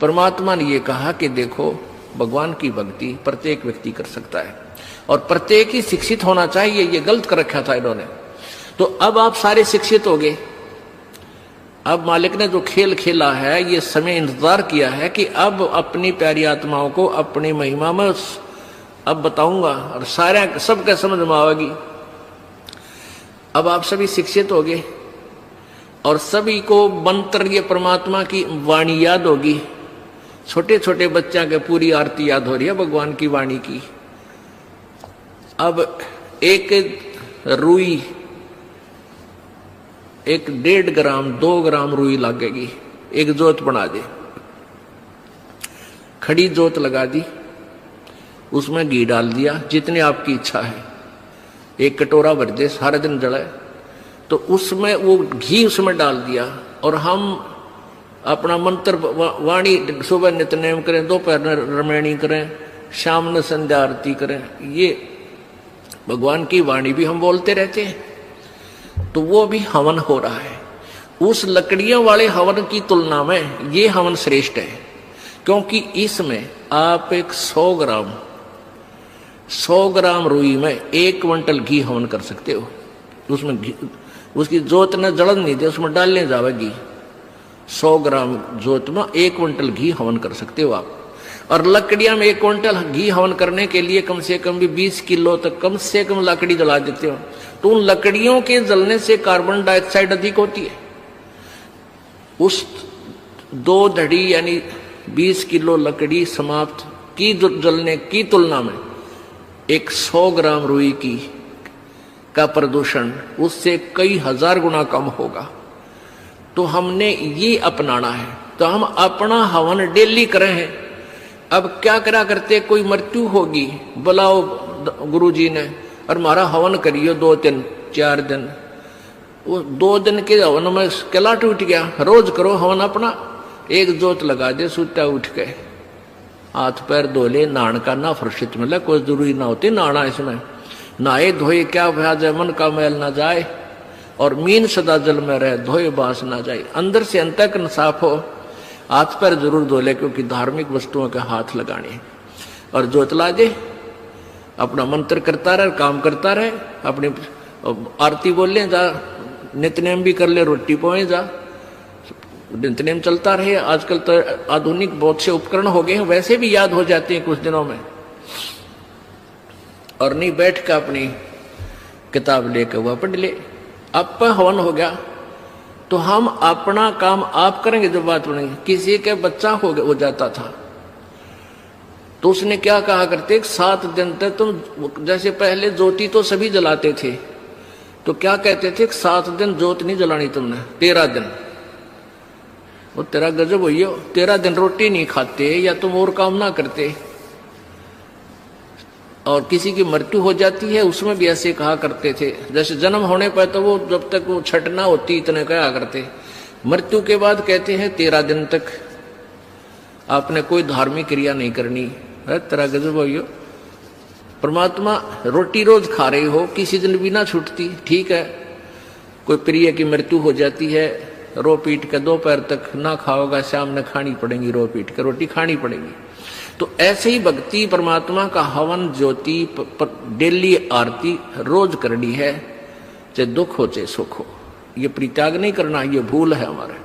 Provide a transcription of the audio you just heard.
परमात्मा ने ये कहा कि देखो, भगवान की भक्ति प्रत्येक व्यक्ति कर सकता है और प्रत्येक ही शिक्षित होना चाहिए। ये गलत कर रखा था इन्होंने। तो अब आप सारे शिक्षित हो गए। अब मालिक ने जो खेल खेला है, ये समय इंतजार किया है कि अब अपनी प्यारी आत्माओं को अपनी महिमा में अब बताऊंगा और सारे सबके समझ में आवेगी। अब आप सभी शिक्षित हो गए और सभी को मंत्र, ये परमात्मा की वाणी याद होगी। छोटे छोटे बच्चा के पूरी आरती याद हो रही है भगवान की वाणी की। अब एक रुई, एक 1.5 ग्राम 2 ग्राम रुई लगेगी, एक जोत बना दे, खड़ी जोत लगा दी, उसमें घी डाल दिया जितनी आपकी इच्छा है, एक कटोरा भर दे, सारा दिन जलाए। तो उसमें वो घी उसमें डाल दिया और हम अपना मंत्र वाणी सुबह नित्यनेम करें, दोपहर में रमैणी करें, शाम में संध्या आरती करें। ये भगवान की वाणी भी हम बोलते रहते हैं, तो वो भी हवन हो रहा है। उस लकड़ियों वाले हवन की तुलना में ये हवन श्रेष्ठ है, क्योंकि इसमें आप एक 100 ग्राम रुई में 1 क्विंटल घी हवन कर सकते हो। उसमें घी, उसकी जोत न जलन नहीं दे, उसमें डालने जावेगी। 100 ग्राम जोत में 1 क्विंटल घी हवन कर सकते हो आप। और लकड़ियां में 1 क्विंटल घी हवन करने के लिए कम से कम भी 20 किलो तक कम से कम लकड़ी जला देते हो। तो उन लकड़ियों के जलने से कार्बन डाइऑक्साइड अधिक होती है। उस 2 धड़ी यानी 20 किलो लकड़ी समाप्त की जलने की तुलना में एक 100 ग्राम रुई की का प्रदूषण उससे कई हजार गुना कम होगा। तो हमने ये अपनाना है। तो हम अपना हवन डेली करें हैं। अब क्या करा करते, कोई मृत्यु होगी, बुलाओ गुरुजी ने और हमारा हवन करियो 2 दिन 4 दिन। वो 2 दिन के हवन में किला टूट गया। रोज करो हवन अपना, एक जोत लगा दे, सुता उठ के हाथ पैर धो ले, नहान का ना फुर्सत मिले, कोई जरूरी ना होती नहाना। इसमें नहाए धोए क्या भ्याज है, मन का मैल ना जाए और मीन सदा जल में रहे, धोए बास ना जाए। अंदर से अंतःकरण साफ हो, हाथ पैर जरूर धो ले, क्योंकि धार्मिक वस्तुओं के हाथ लगाने। और जोत ला दे, अपना मंत्र करता रहे, काम करता रहे, अपनी आरती बोल ले, जा नित्यनेम भी कर ले, रोटी पोए जा, नित्यनेम चलता रहे। आजकल तो आधुनिक बहुत से उपकरण हो गए हैं, वैसे भी याद हो जाते हैं कुछ दिनों में। और नहीं बैठ के अपनी किताब लेकर वह पढ़ ले। अब हवन हो गया तो हम अपना काम आप करेंगे। जब बात बनेगी, किसी के बच्चा हो जाता था तो उसने क्या कहा करते, 7 दिन तक तुम, जैसे पहले ज्योति तो सभी जलाते थे, तो क्या कहते थे, 7 दिन ज्योत नहीं जलानी तुमने, 13 दिन। वो तेरा गजब हुई हो, 13 दिन रोटी नहीं खाते या तुम और काम ना करते। और किसी की मृत्यु हो जाती है उसमें भी ऐसे कहा करते थे। जैसे जन्म होने पर तो वो जब तक वो छठ ना होती इतने कहा करते, मृत्यु के बाद कहते हैं 13 दिन तक आपने कोई धार्मिक क्रिया नहीं करनी। है तेरा गजब हो। परमात्मा रोटी रोज खा रहे हो, किसी दिन भी ना छूटती, ठीक है। कोई प्रिय की मृत्यु हो जाती है, रो पीट के दोपहर तक ना खाओगा, शाम में खानी पड़ेगी, रो पीट के रोटी खानी पड़ेगी। तो ऐसे ही भक्ति परमात्मा का हवन ज्योति डेली आरती रोज करनी है, चाहे दुख हो चाहे सुख हो। ये परित्याग नहीं करना, ये भूल है हमारा।